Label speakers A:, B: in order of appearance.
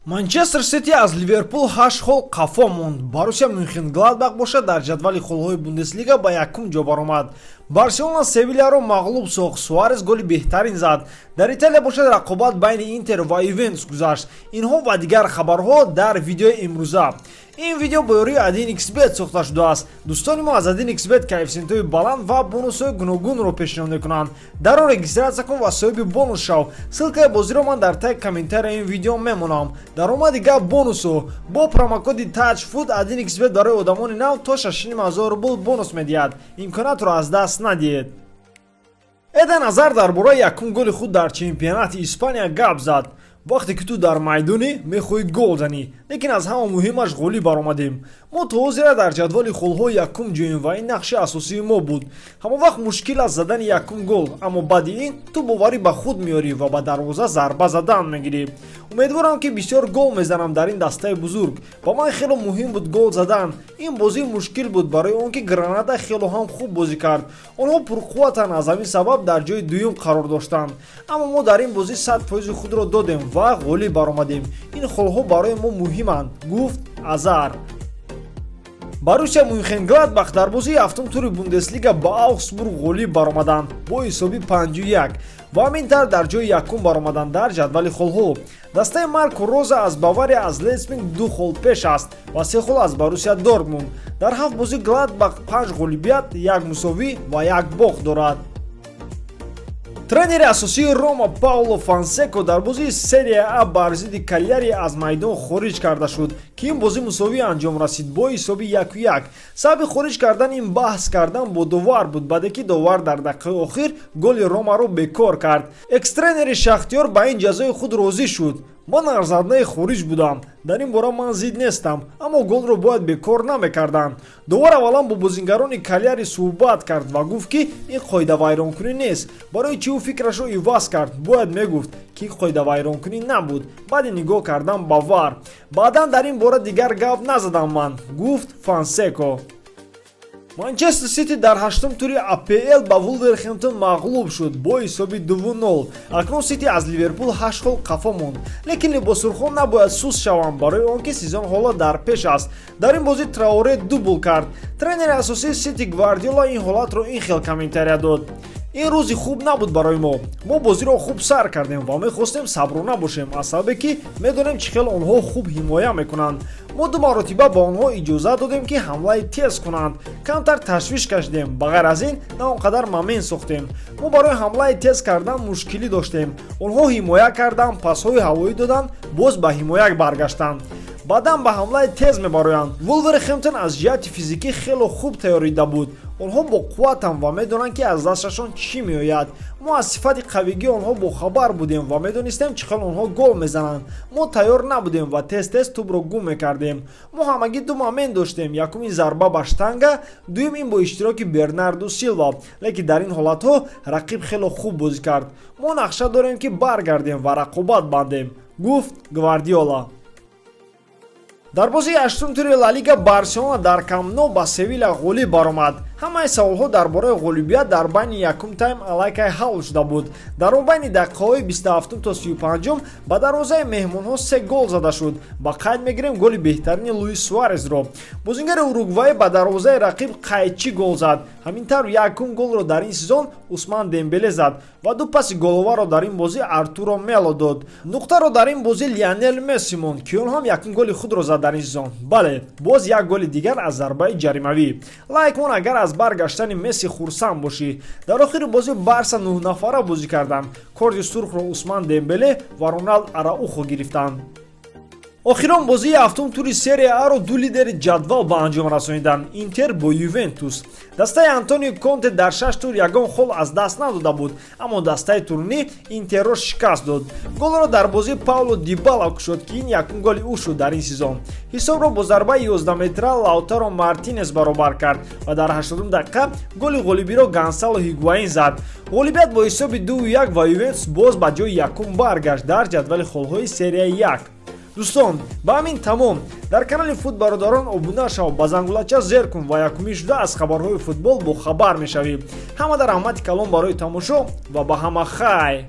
A: Манчестер Сити аз Ливерпул 8 хол қафо монд. Боруссия Мюнхен-Гладбах бошад дар ҷадвали холҳои Бундеслига ба якум ҷо баромад. Барселона Севильяро мағлуб сохт. Суарес голи беҳтарин зад. Дар Италия бошад рақобат байни Интер ва Ювентус гузашт. Инҳо ва дигар хабарҳо дар видеои имрӯза. ин видео бо ёрии 1xbet сохта шудааст. дӯстони мо аз 1xbet коэффициентҳои баланд ва бонусҳои гуногунро пешниҳод мекунанд. дар он регистратсия кун ва соҳиби бонус шав. ссилкаи бозиро ман дар таги комментарияи ин видео мемонам. даромади гап бонусу бо промокоди touchfood 1xbet барои одамони нав то 6,500 рубл бонус медиҳад. имконатро аз даст надиҳед. Эден Азар дар бораи якум голи худ дар чемпионати Испания гап зад. вақте ки ту дар майдоне мехоҳӣ гол занӣ, лекин аз ҳама муҳимаш ғолиб баромадем. мо то ҳозира дар ҷадвали холҳои якум ҷоем ва ин нақши асосии мо буд. ҳама вақт мушкил аст задани якум гол, аммо баъди ин ту боварӣ ба худ меорӣ ва ба дарвоза зарба задан мегирӣ. умедворам ки бисёр гол мезанам дар ин дастаи бузург. ба ман хело муҳим буд гол задан. ин бозӣ мушкил буд барои он ки Гранада хело ҳам хуб бозӣ кард. онҳо пурқувватан аз ҳамин сабаб дар ҷои дуюм қарор доштанд. аммо мо дар ин бозӣ 100% худро додем ва ғолиб баромадем. ин холҳо барои мо муҳиманд, гуфт Азар. Боруссия Мюнхен-Гладбах дар бозии ҳафтум тури Бундеслига ба Аугсбург ғолиб баромаданд бо ҳисоби 5-1 ва ҳамин тавр дар ҷои якум баромаданд дар ҷадвали холҳо. дастаи Марко Роза аз Бавария аз Лейпциг 2 хол пеш аст ва 3 хол аз Боруссия Дортмунд. дар 7 бозӣ Гладбах 5 ғолибият, 1 мусовӣ ва 1 бохт дорад. тренери асосии Рома Пауло Фонсека дар бозии серия А бар зидди Кальяри аз майдон хориҷ карда шуд ки ин бозӣ мусовӣ анҷом расид бо ҳисоби 1-1. сабаби хориҷ кардан ин баҳс кардан бо довар буд баъде ки довар дар дақиқаи охир голи Ромаро бекор кард. экс-тренери Шахтёр ба ин ҷазои худ розӣ шуд. ман арзандаи хориҷ будам. дар ин бора ман зид нестам, аммо голро бояд бекор намекарданд. довар аввалан бо бозингарони Кальяри суҳбат кард ва гуфт ки ин қоидавайронкунӣ нест. барои чӣ ӯ фикрашро иваз кард? бояд мегуфт ки қоидавайронкунӣ набуд. баъди нигоҳ кардан ба вар. баъдан дар ин бора дигар гап назадам ман, гуфт Фонсека. Манчестер Сити дар 8-ум тури АПЛ ба Вулверхэмптон мағлуб шуд бо ҳисоби 2-0. акнун Сити аз Ливерпул 8 хол қафо монд, лекин либосурхон набояд суст шаванд барои он ки сезон ҳола дар пеш аст. дар ин бозӣ Трауре дубл кард. тренери асосии Сити Гвардиола ин ҳолатро ин хел комментария дод: ин рӯзи хуб набуд барои мо. мо бозиро хуб сар кардем ва мехостем саброна бошем, аз сабабе ки медонем чӣ хел онҳо хуб ҳимоя мекунанд. мо ду маротиба ба онҳо иҷозат додем ки ҳамлаи тез кунанд. камтар ташвиш кашидем. ба ғайр аз ин на он қадар момент сохтем. мо барои ҳамлаи тез кардан мушкилӣ доштем. онҳо ҳимоя карданд, пасҳои ҳавоӣ доданд, боз ба ҳимоя баргаштанд. баъдан ба ҳамлаи тез мебароянд. Вулверхэмптон аз ҷиҳати физикӣ хело хуб тайёрида буд. онҳо бо қувватанд ва медонанд ки аз дасташон чӣ меояд. мо аз сифати қавигии онҳо бохабар будем ва медонистем чӣ хел онҳо гол мезананд. мо тайёр набудем ва тез-тез тӯбро гум мекардем. мо ҳамагӣ ду момент доштем. якум ин зарба ба штанга, дуюм ин бо иштироки Бернарду Силва, лекин дар ин ҳолатҳо рақиб хело хуб бозӣ кард. мо нақша дорем ки баргардем ва рақобат бандем, гуфт Гвардиола. дар бозии 8-ум тури Ла Лига Барселона дар Камп Nou ба Севилья ғолиб баромад. ҳамаи саволҳо дар бораи ғолибият дар байни якум тайм алайкай ҳал шуда буд. дар он байни дақиқаҳои 27 то 35 ба дарвозаи меҳмонҳо 3 гол зада шуд. ба қайд мегирем голи беҳтарини Луис Суаресро. бозингари уругваӣ ба дарвозаи рақиб қайдчӣ гол зад. ҳамин тавр якум голро дар ин сезон Усман Дембеле зад ва ду паси головаро дар ин бозӣ Артуро Мело дод. нуқтаро дар ин бозӣ Лионел Месси монд ки он ҳам якум голи худро зад дар ин сезон. бале, боз як голи дигар аз зарбаи ҷаримавӣ. лайк мон агар аз баргаштани Месси хурсанд бошӣ. дар охири бозӣ Барса 9 нафара бозӣ карданд. корти сурхро Усман Дембеле ва Роналд Араухо гирифтанд. охирон бозии ҳафтум тури серия Аро ду лидери ҷадвал ба анҷом расониданд: Интер бо Ювентус. дастаи Антонио Конте дар 6 тур ягон хол аз даст надода буд, аммо дастаи Турни Интерро шикаст дод. голро дар бозии Пауло Дибала кушод ки ин якум голи ӯ шуд дар ин сезон. ҳисобро бо зарбаи 11-метра Лаутаро Мартинес баробар кард ва дар 80 дақиқа голи ғолибиро Гонсало Ҳигуаин зад. ғолибият бо ҳисоби 2-1 ва Ювентус боз ба ҷои якум баргашт дар ҷадвали холҳои серия 1. дӯстон, ба ҳамин тамом. дар канали Футбародарон обуна шав, ба зангулача зер кун ва якумӣ шуда аз хабарҳои футбол бохабар мешавӣ. ҳамада раҳмати калон барои тамошо ва ба ҳама хайр.